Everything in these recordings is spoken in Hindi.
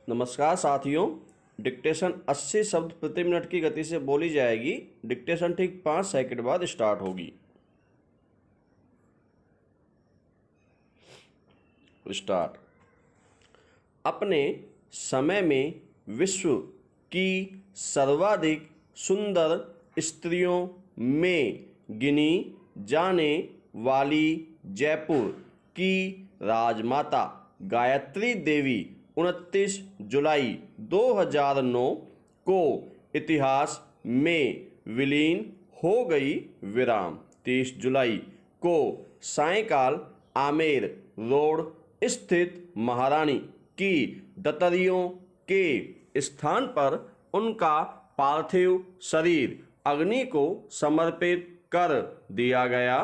नमस्कार साथियों। डिक्टेशन 80 शब्द प्रति मिनट की गति से बोली जाएगी। डिक्टेशन ठीक 5 सेकंड बाद स्टार्ट होगी। स्टार्ट। अपने समय में विश्व की सर्वाधिक सुंदर स्त्रियों में गिनी जाने वाली जयपुर की राजमाता गायत्री देवी 29 जुलाई 2009 को इतिहास में विलीन हो गई। 30 जुलाई को सायंकाल आमेर रोड स्थित महारानी की दतरियों के स्थान पर उनका पार्थिव शरीर अग्नि को समर्पित कर दिया गया।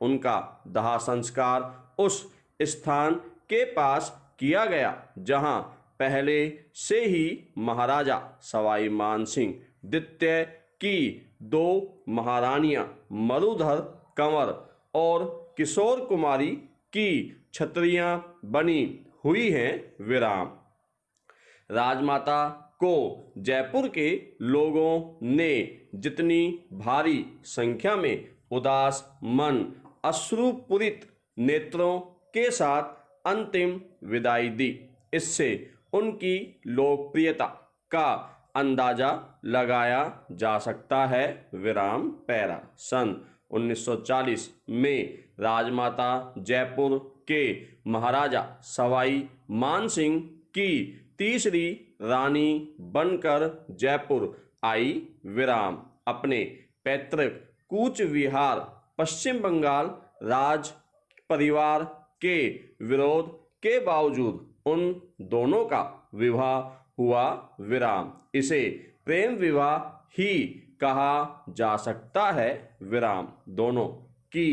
उनका दाह संस्कार उस स्थान के पास किया गया जहां पहले से ही महाराजा सवाई मानसिंह द्वितीय की 2 महारानियां मरुधर कंवर और किशोर कुमारी की छत्रियां बनी हुई हैं। राजमाता को जयपुर के लोगों ने जितनी भारी संख्या में उदास मन अश्रुपूरित नेत्रों के साथ अंतिम विदाई दी, इससे उनकी लोकप्रियता का अंदाजा लगाया जा सकता है। पैरा। सन 1940 में राजमाता जयपुर के महाराजा सवाई मानसिंह की तीसरी रानी बनकर जयपुर आई। अपने पैतृक कूच विहार पश्चिम बंगाल राज परिवार के विरोध के बावजूद उन दोनों का विवाह हुआ। इसे प्रेम विवाह ही कहा जा सकता है। दोनों की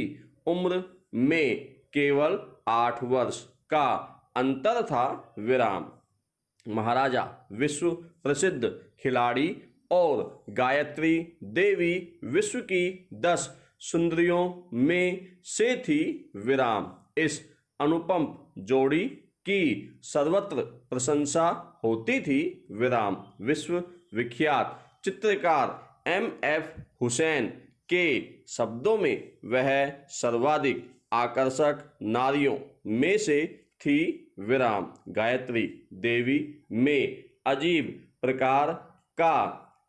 उम्र में केवल 8 वर्ष का अंतर था। महाराजा विश्व प्रसिद्ध खिलाड़ी और गायत्री देवी विश्व की 10 सुंदरियों में से थी। इस अनुपम जोड़ी की सर्वत्र प्रशंसा होती थी। विश्व विख्यात चित्रकार M.F. हुसैन के शब्दों में वह सर्वाधिक आकर्षक नारियों में से थी। गायत्री देवी में अजीब प्रकार का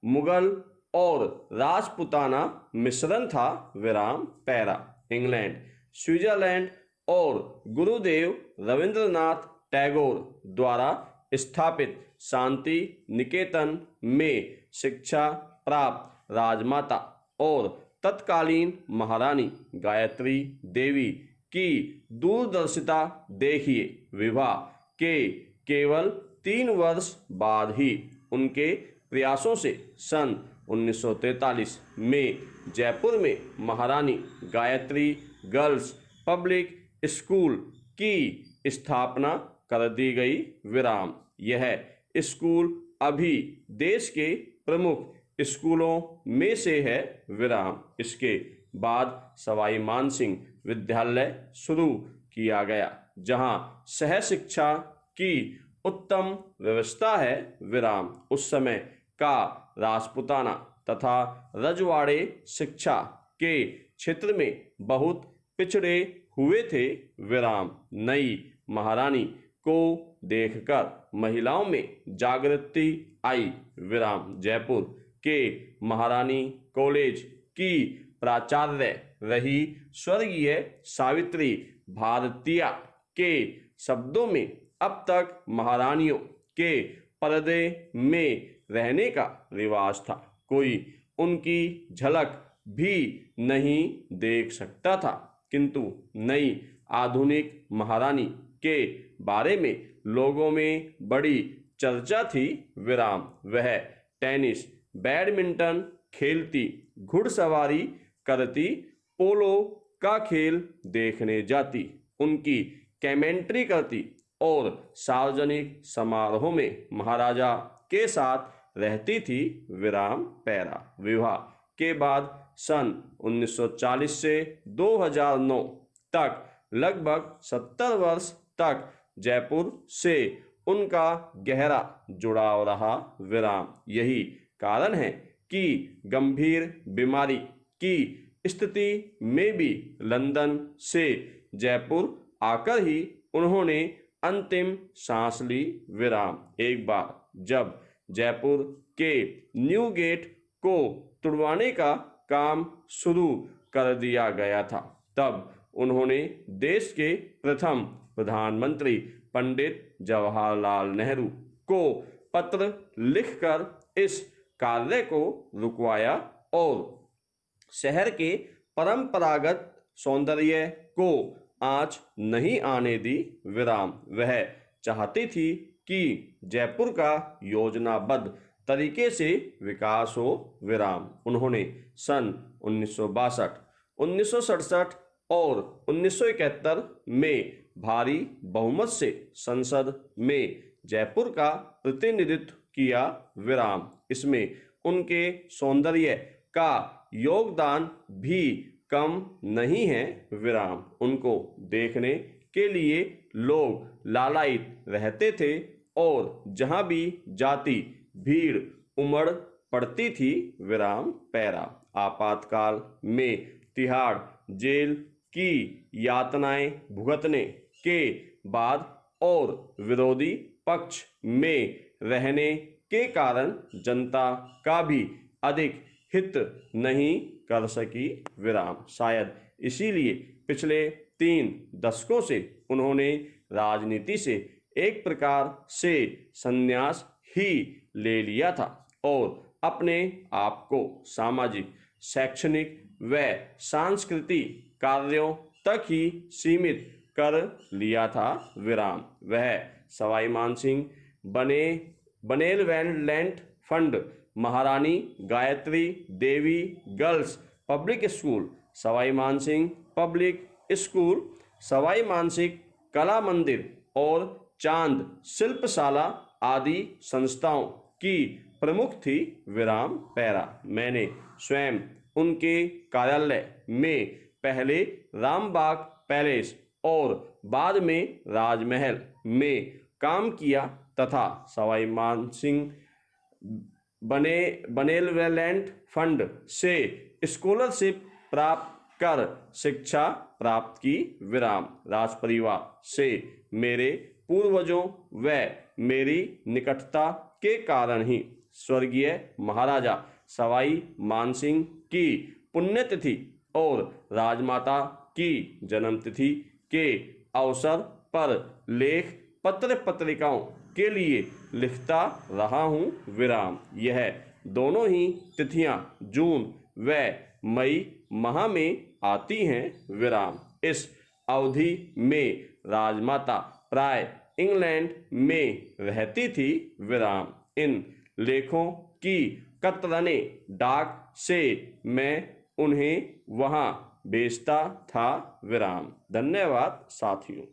मुगल और राजपुताना मिश्रण था। पैरा। इंग्लैंड, स्विट्जरलैंड और गुरुदेव रविंद्रनाथ टैगोर द्वारा स्थापित शांति निकेतन में शिक्षा प्राप्त राजमाता और तत्कालीन महारानी गायत्री देवी की दूरदर्शिता देखिए। विवाह के केवल 3 वर्ष बाद ही उनके प्रयासों से सन 1943 में जयपुर में महारानी गायत्री गर्ल्स पब्लिक स्कूल की स्थापना कर दी गई। यह स्कूल अभी देश के प्रमुख स्कूलों में से है। इसके बाद सवाई मानसिंह विद्यालय शुरू किया गया जहां सह शिक्षा की उत्तम व्यवस्था है। उस समय का राजपुताना तथा रजवाड़े शिक्षा के क्षेत्र में बहुत पिछड़े हुए थे। नई महारानी को देखकर महिलाओं में जागृति आई। जयपुर के महारानी कॉलेज की प्राचार्य रही स्वर्गीय सावित्री भारतीया के शब्दों में अब तक महारानियों के पर्दे में रहने का रिवाज था। कोई उनकी झलक भी नहीं देख सकता था, किंतु नई आधुनिक महारानी के बारे में लोगों में बड़ी चर्चा थी। वह टेनिस, बैडमिंटन खेलती, घुड़सवारी करती, पोलो का खेल देखने जाती, उनकी कमेंट्री करती और सार्वजनिक समारोह में महाराजा के साथ रहती थी। पैरा। विवाह के बाद सन 1940 से 2009 तक लगभग 70 वर्ष तक जयपुर से उनका गहरा जुड़ाव रहा विराम। यही कारण है कि गंभीर बीमारी की स्थिति में भी लंदन से जयपुर आकर ही उन्होंने अंतिम सांस ली विराम। एक बार जब जयपुर के न्यू गेट को तुड़वाने का काम शुरू कर दिया गया था, तब उन्होंने देश के प्रथम प्रधानमंत्री पंडित जवाहरलाल नेहरू को पत्र लिखकर इस कार्य को रुकवाया और शहर के परंपरागत सौंदर्य को आंच नहीं आने दी विराम। वह चाहती थी कि जयपुर का योजनाबद्ध तरीके से विकास हो विराम। उन्होंने सन 1962, 1967 और 1971 में भारी बहुमत से संसद में जयपुर का प्रतिनिधित्व किया विराम। इसमें उनके सौंदर्य का योगदान भी कम नहीं है विराम। उनको देखने के लिए लोग लालायित रहते थे और जहां भी जाती भीड़ उमड़ पड़ती थी विराम। पैरा आपातकाल में तिहाड़ जेल की यातनाएं भुगतने के बाद और विरोधी पक्ष में रहने के कारण जनता का भी अधिक हित नहीं कर सकी विराम। शायद इसीलिए पिछले 3 दशकों से उन्होंने राजनीति से एक प्रकार से संन्यास ही ले लिया था और अपने आप को सामाजिक, शैक्षणिक व सांस्कृतिक कार्यों तक ही सीमित कर लिया था विराम। वह सवाई मानसिंह बनेलवैंडलैंड fund, Maharani Gayatri Devi girls public school, Sawai Mansingh public school, Sawai Mansingh Kala Mandir और चांद शिल्पशाला आदि संस्थाओं की प्रमुख थी विराम। पैरा मैंने स्वयं उनके कार्यालय में पहले रामबाग पैलेस और बाद में राजमहल में काम किया तथा सवाई मानसिंह बनेलवैंड फंड से स्कॉलरशिप प्राप्त कर शिक्षा प्राप्त की विराम। राज परिवार से मेरे पूर्वजों व मेरी निकटता के कारण ही स्वर्गीय महाराजा सवाई मानसिंह की पुण्यतिथि और राजमाता की जन्मतिथि के अवसर पर लेख पत्र पत्रिकाओं के लिए लिखता रहा हूँ विराम। यह दोनों ही तिथियां जून व मई माह में आती हैं विराम। इस अवधि में राजमाता प्राय इंग्लैंड में रहती थी विराम। इन लेखों की कतरने डाक से मैं उन्हें वहां भेजता था विराम। धन्यवाद साथियों।